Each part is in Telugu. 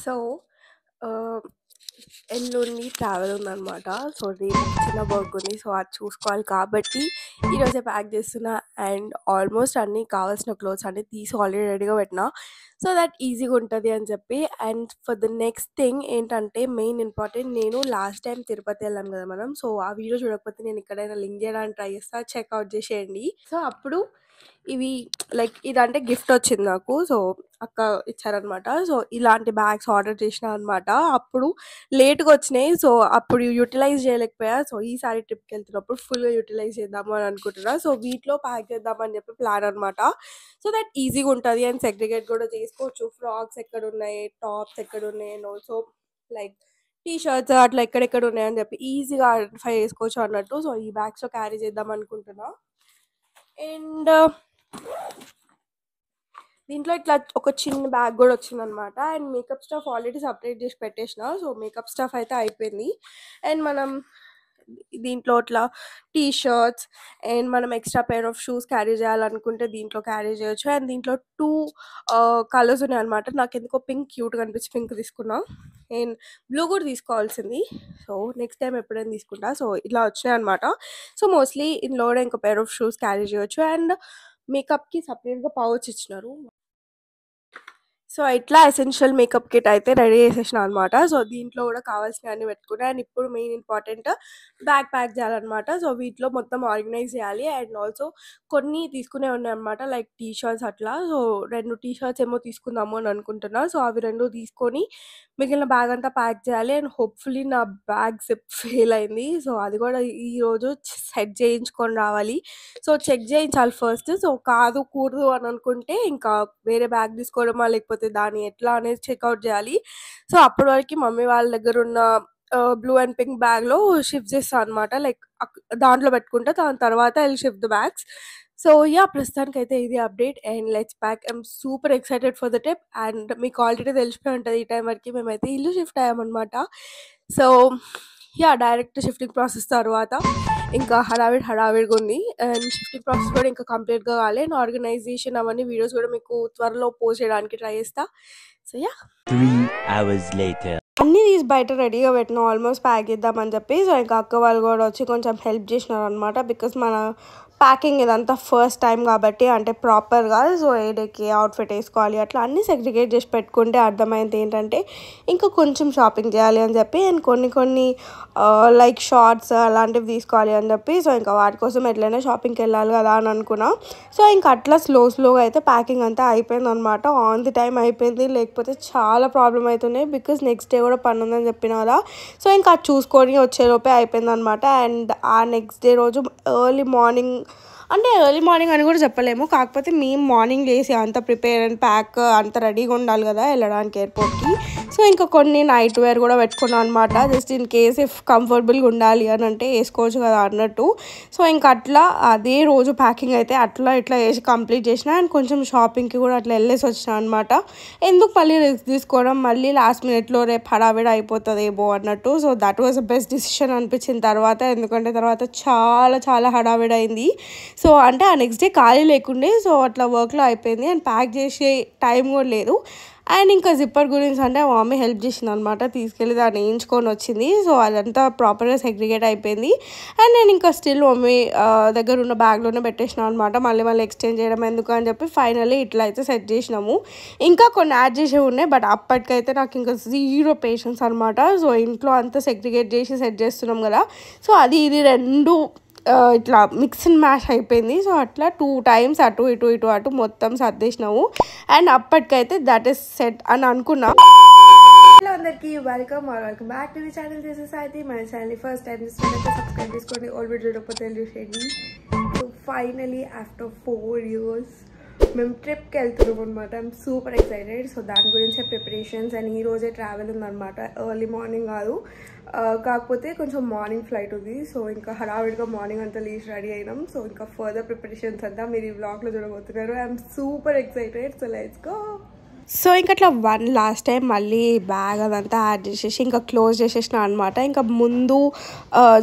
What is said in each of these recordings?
సో ఎల్లుండి ట్రావెల్ ఉందనమాట. సో రేపు చిన్న వర్క్ ఉంది. సో అది చూసుకోవాలి కాబట్టి ఈరోజే ప్యాక్ చేస్తున్నా. అండ్ ఆల్మోస్ట్ అన్నీ కావాల్సిన క్లోత్స్ అన్నీ తీసి ఆల్రెడీ రెడీగా పెట్టినా. సో దట్ ఈజీగా ఉంటుంది అని చెప్పి. And for the next thing ఏంటంటే మెయిన్ ఇంపార్టెంట్, నేను లాస్ట్ టైం తిరుపతి వెళ్ళాం కదా మనం. సో ఆ వీడియో చూడకపోతే నేను ఎక్కడైనా లింక్ చేయడానికి ట్రై చేస్తా, చెక్అవుట్ చేసేయండి. సో అప్పుడు ఇవి లైక్ ఇదంటే గిఫ్ట్ వచ్చింది నాకు. సో అక్క ఇచ్చారనమాట. సో ఇలాంటి బ్యాగ్స్ ఆర్డర్ చేసిన అనమాట. అప్పుడు లేట్గా వచ్చినాయి. సో అప్పుడు యూటిలైజ్ చేయలేకపోయా. సో ఈసారి ట్రిప్కి వెళ్తున్నప్పుడు ఫుల్గా యూటిలైజ్ చేద్దాము అని అనుకుంటున్నా. సో వీటిలో ప్యాక్ చేద్దామని చెప్పి ప్లాన్ అనమాట. సో దట్ ఈజీగా ఉంటుంది అండ్ సెగ్రిగేట్ కూడా చేసుకోవచ్చు. ఫ్రాక్స్ ఎక్కడ ఉన్నాయి, టాప్స్ ఎక్కడ ఉన్నాయి, and also like T shirts అట్లా ఎక్కడెక్కడ ఉన్నాయని చెప్పి ఈజీగా ఐడెంటిఫై చేసుకోవచ్చు అన్నట్టు. సో ఈ బ్యాగ్స్లో క్యారీ చేద్దాం అనుకుంటున్నా. అండ్ దీంట్లో ఇట్లా ఒక చిన్న బ్యాగ్ కూడా వచ్చిందనమాట. And makeup stuff already separate చేసి పెట్టేసిన. సో మేకప్ స్టఫ్ అయితే అయిపోయింది. అండ్ మనం దీంట్లో ఇట్లా టీ షర్ట్స్ అండ్ మనం extra pair of shoes carry చేయాలనుకుంటే దీంట్లో క్యారీ చేయొచ్చు. అండ్ దీంట్లో 2 కలర్స్ ఉన్నాయి అనమాట. నాకు ఎందుకో పింక్ క్యూట్గా అనిపించి పింక్ తీసుకున్నా. అండ్ బ్లూ కూడా తీసుకోవాల్సింది. సో నెక్స్ట్ టైం ఎప్పుడైనా తీసుకుంటా. సో ఇలా వచ్చినాయి అనమాట. సో మోస్ట్లీ ఇందులో కూడా ఇంకో పెయిర్ ఆఫ్ షూస్ క్యారీ చేయొచ్చు. అండ్ మేకప్కి సపరేట్గా పౌచ్ ఇచ్చినారు. సో ఇట్లా ఎసెన్షియల్ మేకప్ కిట్ అయితే రెడీ చేసేసిన అనమాట. సో దీంట్లో కూడా కావాల్సినవన్నీ పెట్టుకున్నా. అండ్ ఇప్పుడు మెయిన్ ఇంపార్టెంట్ బ్యాగ్ ప్యాక్ చేయాలన్నమాట. సో వీటిలో మొత్తం ఆర్గనైజ్ చేయాలి. అండ్ ఆల్సో కొన్ని తీసుకునే ఉన్నాయి అనమాట, లైక్ టీ షర్ట్స్ అట్లా. సో 2 టీ షర్ట్స్ ఏమో తీసుకుందాము అని అనుకుంటున్నా. సో అవి 2 తీసుకొని మిగిలిన బ్యాగ్ అంతా ప్యాక్ చేయాలి. అండ్ హోప్ఫుల్లీ నా బ్యాగ్ జిప్ ఫెయిల్ అయింది. సో అది కూడా ఈరోజు సెట్ చేయించుకొని రావాలి. సో చెక్ చేయించాలి ఫస్ట్. సో కాదు కూడదు అని అనుకుంటే ఇంకా వేరే బ్యాగ్ తీసుకోవడమా లేకపోతే దాన్ని ఎట్లా అనేది చెక్అవుట్ చేయాలి. సో అప్పటి వరకు మమ్మీ వాళ్ళ దగ్గర ఉన్న బ్లూ అండ్ పింక్ బ్యాగ్లో షిఫ్ట్ చేస్తాను అనమాట. లైక్ దాంట్లో పెట్టుకుంటే దాని తర్వాత I will shift the bags. So yeah ప్రస్తుతానికి అయితే ఇది update. And let's pack. I'm super excited for the trip. And మీకు ఆల్రెడీ తెలిసిపోయి ఉంటుంది ఈ టైం వరకు మేమైతే ఇల్లు షిఫ్ట్ అయ్యామన్నమాట. So yeah direct shifting process తర్వాత ఇంకా హడావిడిగా ఉంది. అండ్ షిఫ్టింగ్ ప్రాసెస్ కూడా ఇంకా కంప్లీట్గా కావాలి. అండ్ ఆర్గనైజేషన్ అవన్నీ వీడియోస్ కూడా మీకు త్వరలో పోస్ట్ చేయడానికి ట్రై చేస్తా. So yeah 3 hours later. అన్నీ తీసి బయట రెడీగా పెట్టినా ఆల్మోస్ట్ ప్యాక్ చేద్దామని చెప్పి. సో ఇంకా అక్క వాళ్ళు కూడా వచ్చి కొంచెం హెల్ప్ చేసినారు అనమాట. బికాస్ మన ప్యాకింగ్ ఇదంతా ఫస్ట్ టైం కాబట్టి అంటే ప్రాపర్గా సో ఏ డేకి అవుట్ఫిట్ వేసుకోవాలి అట్లా అన్నీ సెగ్రిగేట్ చేసి పెట్టుకుంటే అర్థమైంది ఏంటంటే ఇంకా కొంచెం షాపింగ్ చేయాలి అని చెప్పి. అండ్ కొన్ని లైక్ షార్ట్స్ అలాంటివి తీసుకోవాలి అని చెప్పి. సో ఇంకా వాటి కోసం ఎట్లయినా షాపింగ్కి వెళ్ళాలి కదా అని అనుకున్నా. సో ఇంకా అట్లా స్లోగా అయితే ప్యాకింగ్ అంతా అయిపోయింది అనమాట. ఆన్ ది టైం అయిపోయింది, లేకపోతే చాలా ప్రాబ్లం అవుతున్నాయి. బికాస్ నెక్స్ట్ డే కూడా పని ఉందని చెప్పిన కదా. సో ఇంకా అది చూసుకొని వచ్చేలోపే అయిపోయింది అనమాట. అండ్ ఆ నెక్స్ట్ డే రోజు ఎర్లీ మార్నింగ్ అని కూడా చెప్పలేము, కాకపోతే మేము మార్నింగ్ లేసి అంత ప్రిపేర్ అండ్ ప్యాక్ అంత రెడీగా ఉండాలి కదా వెళ్ళడానికి ఎయిర్పోర్ట్కి. సో ఇంకా కొన్ని నైట్ వేర్ కూడా పెట్టుకున్నాను అనమాట. జస్ట్ ఇన్ కేస్ ఇఫ్ కంఫర్టబుల్గా ఉండాలి అని అంటే వేసుకోవచ్చు కదా అన్నట్టు. సో ఇంకా అట్లా అదే రోజు ప్యాకింగ్ అయితే అట్లా ఇట్లా వేసి కంప్లీట్ చేసిన. అండ్ కొంచెం షాపింగ్కి కూడా అట్లా వెళ్ళేసి వచ్చిన అనమాట. ఎందుకు మళ్ళీ రిస్క్ తీసుకోవడం, మళ్ళీ లాస్ట్ మినిట్లో రేపు హడావిడి అయిపోతుందేమో అన్నట్టు. So that was the best decision అనిపించిన తర్వాత, ఎందుకంటే తర్వాత చాలా హడావిడి అయింది. సో అంటే ఆ నెక్స్ట్ డే ఖాళీ లేకుండే. సో అట్లా వర్క్లో అయిపోయింది. అండ్ ప్యాక్ చేసే టైం కూడా లేదు. అండ్ ఇంకా జిప్పర్ గురించి అంటే మా మమ్మీ హెల్ప్ చేసింది అనమాట. తీసుకెళ్ళి దాన్ని వేయించుకొని వచ్చింది. సో అదంతా ప్రాపర్గా సెగ్రిగేట్ అయిపోయింది. అండ్ నేను ఇంకా స్టిల్ మమ్మీ దగ్గర ఉన్న బ్యాగ్లోనే పెట్టేసిన అనమాట. మళ్ళీ ఎక్స్చేంజ్ చేయడం ఎందుకు అని చెప్పి ఫైనల్లీ ఇట్లా అయితే సెట్ చేసినాము. ఇంకా కొన్ని యాడ్ చేసేవి ఉన్నాయి, బట్ అప్పటికైతే నాకు ఇంకా 0 పేషెన్స్ అనమాట. సో ఇంట్లో అంతా సెగ్రిగేట్ చేసి సెట్ చేస్తున్నాం కదా. సో అది ఇది రెండు ఇట్లా మిక్స్ అండ్ మ్యాష్ అయిపోయింది. సో అట్లా 2 times అటు ఇటు మొత్తం సర్దేసినాము. అండ్ అప్పటికైతే దట్ ఈస్ సెట్ అని అనుకున్నా. హలో అందరికీ welcome back to the channel. This is Sahithi. మన ఛానల్ ఫస్ట్ టైం చూస్తున్నట్టు సబ్స్క్రైబ్ చేసుకోండి, ఆల్రెడీ చూడకపోతే చూసేయండి. సో ఫైనలీ ఆఫ్టర్ 4 years మేము ట్రిప్కి వెళ్తున్నాం అనమాట. I'm super excited. సో దాని గురించే ప్రిపరేషన్స్. అండ్ ఈరోజే ట్రావెల్ ఉందన్నమాట. ఎర్లీ మార్నింగ్ కాదు, కాకపోతే కొంచెం మార్నింగ్ ఫ్లైట్ ఉంది. సో ఇంకా హడావిడిగా మార్నింగ్ అంతా లీజ్ రెడీ అయినాం. సో ఇంకా ఫర్దర్ ప్రిపరేషన్స్ అంతా మీరు ఈ వ్లాగ్లో చూడబోతున్నారు. I'm super excited. So let's go. So ఇంక అట్లా లాస్ట్ టైం మళ్ళీ బ్యాగ్ అదంతా యాడ్ చేసేసి ఇంకా క్లోజ్ చేసేసిన అనమాట. ఇంకా ముందు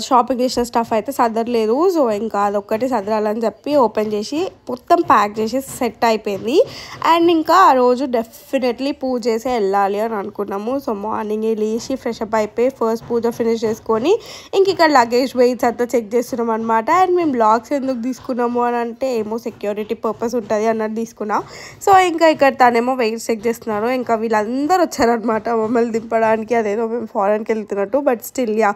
షాపింగ్ చేసిన స్టఫ్ అయితే సదరలేదు. సో ఇంకా అదొక్కటి సదరాలని చెప్పి ఓపెన్ చేసి మొత్తం ప్యాక్ చేసి సెట్ అయిపోయింది. అండ్ ఇంకా ఆ రోజు డెఫినెట్లీ పూజ చేసి వెళ్ళాలి అని అనుకున్నాము. సో మార్నింగ్ లేచి ఫ్రెష్ అప్ అయిపోయి ఫస్ట్ పూజ ఫినిష్ చేసుకొని ఇంక ఇక్కడ లగేజ్ వెయిట్స్ అంతా చెక్ చేస్తున్నాం అనమాట. అండ్ మేము బ్లాగ్స్ ఎందుకు తీసుకున్నాము అని అంటే ఏమో సెక్యూరిటీ పర్పస్ ఉంటుంది అన్నట్టు తీసుకున్నాం. సో ఇంకా ఇక్కడ తనేమో వెయిట్స్ చెక్ చేస్తున్నారు. ఇంకా వీళ్ళందరూ వచ్చారనమాట మమ్మల్ని దింపడానికి. అదేదో మేము ఫారెన్కి వెళ్తున్నట్టు, బట్ స్టిల్ యా.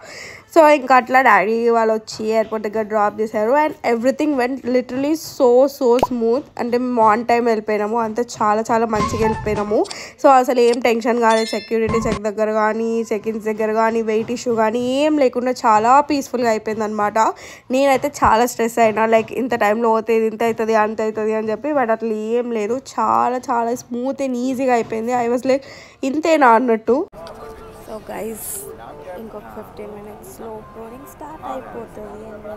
సో ఇంకా అట్లా డాడీ వాళ్ళు వచ్చి ఎయిర్పోర్ట్ దగ్గర డ్రాప్ చేశారు. And everything went literally so smooth. అంటే మేము ఆన్ టైం వెళ్ళిపోయినాము, అంతా చాలా మంచిగా వెళ్ళిపోయినాము. సో అసలు ఏం టెన్షన్ కాలేదు. సెక్యూరిటీ చెక్ దగ్గర కానీ, చెక్-ఇన్స్ దగ్గర కానీ, వెయిట్ ఇష్యూ కానీ ఏం లేకుండా చాలా పీస్ఫుల్గా అయిపోయింది అనమాట. నేనైతే చాలా స్ట్రెస్ అయినా, లైక్ ఇంత టైంలో అవుతుంది, ఇంత అవుతుంది, అంత అవుతుంది అని చెప్పి. బట్ అట్లా ఏం లేదు, చాలా స్మూత్ అండ్ ఈజీగా అయిపోయింది. ఐ వాజ్ లైక్ ఇంతేనా అన్నట్టు. సో గైస్ ఇంకొక 15 minutesలో బోర్డింగ్ స్టార్ట్ అయిపోతుంది. అండ్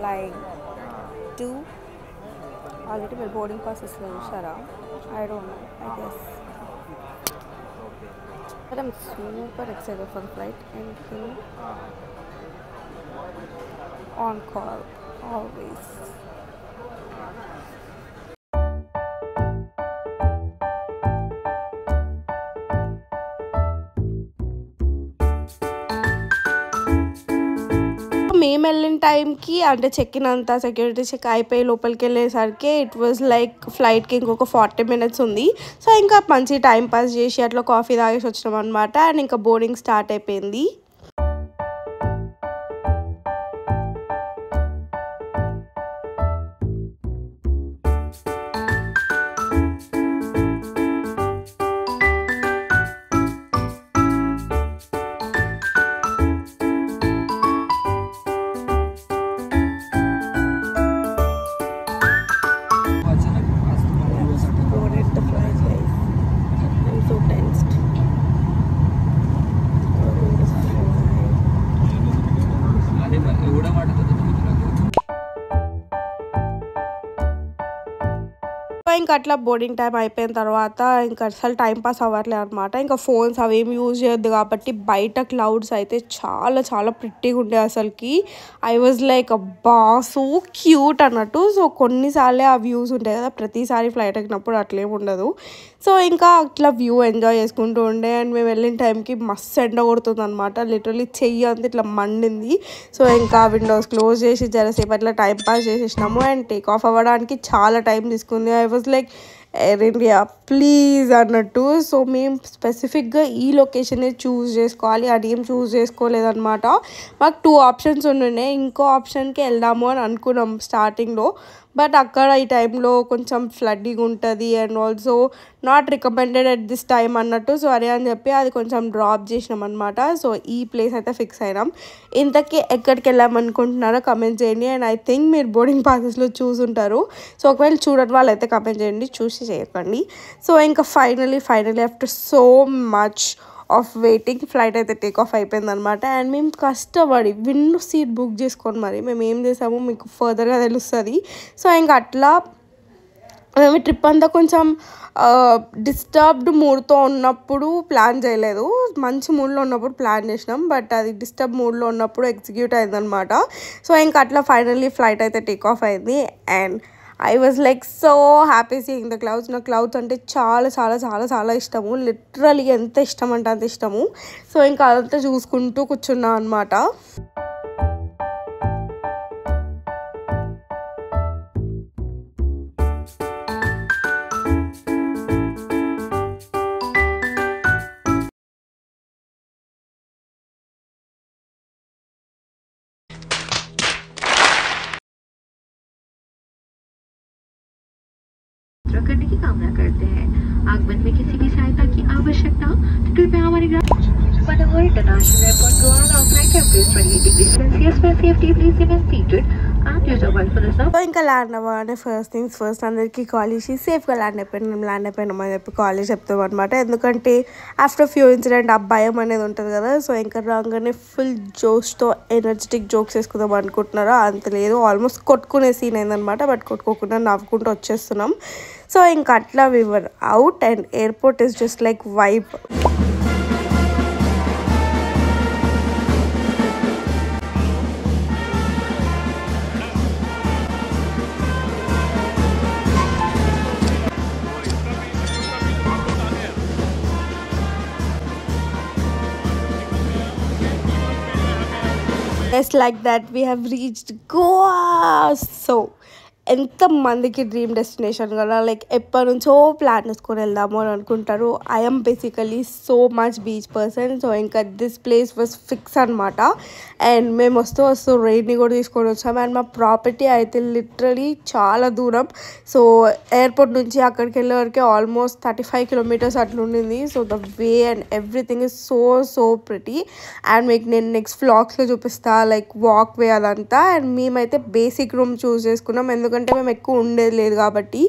లైక్ 2 ఆల్రెడీ మీరు బోర్డింగ్ ప్రాసెస్లో చూసారా? I don't know, I guess. But I'm super excited for the flight and on call always. మేము వెళ్ళిన టైంకి అంటే చెక్ ఇన్ అంతా సెక్యూరిటీ చెక్ అయిపోయి లోపలికి వెళ్ళేసరికి ఇట్ వాజ్ లైక్ ఫ్లైట్కి ఇంకొక 40 minutes ఉంది. సో ఇంకా మంచి టైం పాస్ చేసి అట్లా కాఫీ తాగేసి వచ్చినాం అనమాట. అండ్ ఇంకా బోర్డింగ్ స్టార్ట్ అయిపోయింది. ఇంకా అట్లా బోర్డింగ్ టైం అయిపోయిన తర్వాత ఇంకా అసలు టైం పాస్ అవ్వట్లేదు అనమాట. ఇంకా ఫోన్స్ అవి ఏమి యూజ్ చేయొద్దు కాబట్టి బయట క్లౌడ్స్ అయితే చాలా ప్రిట్టిగా ఉండే అసలుకి. ఐ వాజ్ లైక్ అబ్బా సో క్యూట్ అన్నట్టు. సో కొన్నిసార్లే ఆ వ్యూస్ ఉంటాయి కదా, ప్రతిసారి ఫ్లైట్ ఎక్కినప్పుడు అట్లేం ఉండదు. సో ఇంకా అట్లా వ్యూ ఎంజాయ్ చేసుకుంటూ ఉండే. అండ్ మేము వెళ్ళిన టైంకి మస్తు ఎండ కొడుతుంది అనమాట. లిటరలీ చెయ్యి అంతా ఇట్లా మండింది. సో ఇంకా విండోస్ క్లోజ్ చేసి జరసేపు అట్లా టైం పాస్ చేసేసినాము. అండ్ టేక్ ఆఫ్ అవ్వడానికి చాలా టైం తీసుకుంది. I was like Air India please అన్నట్టు. సో మేము స్పెసిఫిక్గా ఈ లొకేషనే చూస్ చేసుకోవాలి అది ఏం చూస్ చేసుకోలేదన్నమాట. మాకు 2 ఆప్షన్స్ ఉండే, ఇంకో ఆప్షన్కి వెళ్దాము అని అనుకున్నాం స్టార్టింగ్లో. బట్ అక్కడ ఈ టైంలో కొంచెం ఫ్లడ్డింగ్ ఉంటుంది and also not recommended at this time అన్నట్టు. సో అరే అని చెప్పి అది కొంచెం డ్రాప్ చేసినాం అనమాట. సో ఈ ప్లేస్ అయితే ఫిక్స్ అయినాం. ఇంతకీ ఎక్కడికి వెళ్ళామనుకుంటున్నారో కమెంట్ చేయండి. అండ్ ఐ థింక్ మీరు బోర్డింగ్ పాసెస్లో చూసుంటారు. సో ఒకవేళ చూడని వాళ్ళు అయితే కమెంట్ చేయండి, చూసి చేయకండి. సో ఇంకా finally after so much of waiting flight అయితే టేక్ ఆఫ్ అయిపోయింది అనమాట. అండ్ మేము కష్టపడి విండో సీట్ బుక్ చేసుకొని మరి మేము ఏం చేసామో మీకు ఫర్దర్గా తెలుస్తుంది. సో ఇంకా అట్లా మేము ట్రిప్ అంతా కొంచెం డిస్టర్బ్డ్ మూడ్తో ఉన్నప్పుడు ప్లాన్ చేయలేదు, మంచి మూడ్లో ఉన్నప్పుడు ప్లాన్ చేసినాం. బట్ అది డిస్టర్బ్ మూడ్లో ఉన్నప్పుడు ఎగ్జిక్యూట్ అయిందనమాట. సో ఇంకా అట్లా ఫైనల్లీ ఫ్లైట్ అయితే టేక్ ఆఫ్ అయింది. And I was like so happy seeing the clouds. నాకు క్లౌడ్స్ అంటే చాలా ఇష్టము. లిటరలీ ఎంత ఇష్టం అంటే అంత ఇష్టము. సో ఇంకా అదంతా చూసుకుంటూ కూర్చున్నా అనమాట. करने की कामना करते हैं। आगमन में किसी भी सहायता की आवश्यकता तो कृपया हमारे Manahar International Airport, Goa, outside temperature 28 degrees Celsius for safety, please remain seated and use your mobile phone. So ఇంకా ల్యాండ్ అవ్వగానే ఫస్ట్ థింగ్స్ ఫస్ట్ అందరికీ కాల్ చేసి సేఫ్గా ల్యాండ్ అయిపోయినామని చెప్పి కాల్ చేసి చెప్తాం అనమాట. ఎందుకంటే ఆఫ్టర్ ఫ్యూ ఇన్సిడెంట్ ఆ భయం అనేది ఉంటుంది కదా. సో ఇంకా రాగానే ఫుల్ జోష్తో ఎనర్జెటిక్ జోక్స్ వేసుకుందాం అనుకుంటున్నారా, అంత లేదు. ఆల్మోస్ట్ కొట్టుకునే సీన్ అయిందనమాట. బట్ కొట్టుకోకుండా నవ్వుకుంటూ వచ్చేస్తున్నాం. సో ఇంకా అట్లా we were out and airport is just like vibe. Just like that we have reached Goa. So ఎంతమందికి డ్రీమ్ డెస్టినేషన్ కదా, లైక్ ఎప్పటి నుంచో ప్లాన్ చేసుకొని వెళ్దాము అని అనుకుంటారు. I'm basically so much beach person. So ఇంకా దిస్ ప్లేస్ వాజ్ ఫిక్స్ అనమాట. అండ్ మేము వస్తూ రెయిన్ని కూడా తీసుకొని వచ్చాము. అండ్ మా ప్రాపర్టీ అయితే లిటరలీ చాలా దూరం. సో ఎయిర్పోర్ట్ నుంచి అక్కడికి వెళ్ళే వరకు ఆల్మోస్ట్ 35 కిలోమీటర్స్ అట్లా ఉండింది. So the way and everything is so pretty. And మీకు నేను నెక్స్ట్ వ్లాగ్స్లో చూపిస్తా లైక్ వాక్ వే అదంతా. అండ్ మేమైతే బేసిక్ రూమ్ చూస్ చేసుకున్నాం, ఎందుకంటే మేము ఎక్కువ ఉండేది లేదు కాబట్టి.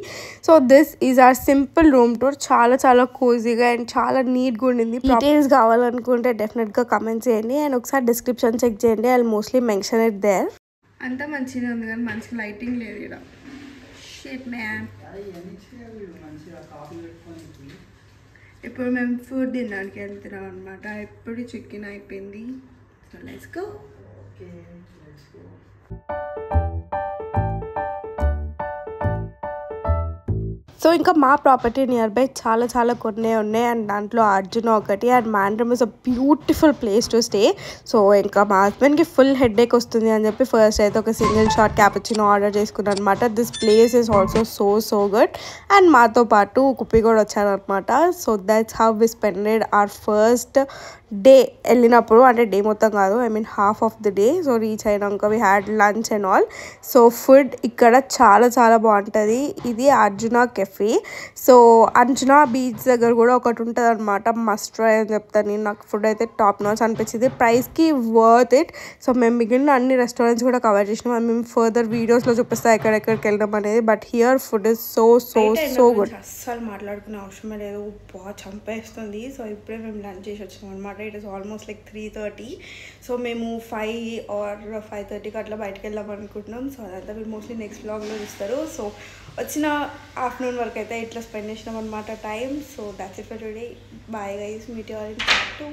So this is our simple room tour. చాలా కోజీగా అండ్ చాలా నీట్గా ఉండింది. డీటెయిల్స్ కావాలనుకుంటే డెఫినెట్గా కమెంట్ చేయండి అండ్ ఒకసారి డిస్క్రిప్షన్ చెక్ చేయండి. I mostly mention it there. అంతా మంచిగా ఉంది కానీ మంచి లైటింగ్ లేదు ఇక్కడ. Shit man. ఇప్పుడు మేము ఫుడ్ తినడానికి వెళ్తున్నాం అనమాట. ఇప్పుడు చికెన్ అయిపోయింది. So let's go. సో ఇంకా మా ప్రాపర్టీ నియర్ బై చాలా కొన్ని ఉన్నాయి. అండ్ దాంట్లో అర్జున ఒకటి. And Mandrem is a beautiful place to stay. So ఇంకా మా హస్బెండ్కి ఫుల్ హెడేక్ వస్తుంది అని చెప్పి ఫస్ట్ అయితే ఒక సింగిల్ షాట్ క్యాపుచినో ఆర్డర్ చేసుకున్నాను అనమాట. This place is also so good. And మాతో పాటు కుప్పి కూడా వచ్చారనమాట. So that's how we spended our first day వెళ్ళినప్పుడు. అంటే డే మొత్తం కాదు, I mean half of the day. So reach అయినాక we had lunch and all. So food ఇక్కడ చాలా బాగుంటుంది. ఇది Arjuna cafe. So Arjuna beach దగ్గర కూడా ఒకటి ఉంటుంది అనమాట, మస్ట్ ట్రై అని చెప్తాను నేను. నాకు ఫుడ్ అయితే టాప్ నాచ్ అనిపించింది, ప్రైస్కి వర్త్ ఇట్. సో మేము మిగిలిన అన్ని రెస్టారెంట్స్ కూడా కవర్ చేసినాం. మేము ఫర్దర్ వీడియోస్లో చూపిస్తాం ఎక్కడెక్కడికి వెళ్ళడం అనేది. But here food is so good. అస్సలు మాట్లాడుకునే అవసరమే లేదు, బాగా చంపేస్తుంది. సో ఇప్పుడే మేము లంచ్ చేసి వచ్చినాం అనమాట. It is almost like 3:30. So మేము 5 or 5:30కి అట్లా బయటకు వెళ్దాం అనుకుంటున్నాం. సో అదంతా మీరు మోస్ట్లీ నెక్స్ట్ వ్లాగ్లో చూస్తారు. సో వచ్చిన ఆఫ్టర్నూన్ వరకు అయితే ఇట్లా స్పెండ్ చేసినాం అనమాట time. So that's it for today. Bye guys, meet you all in part 2.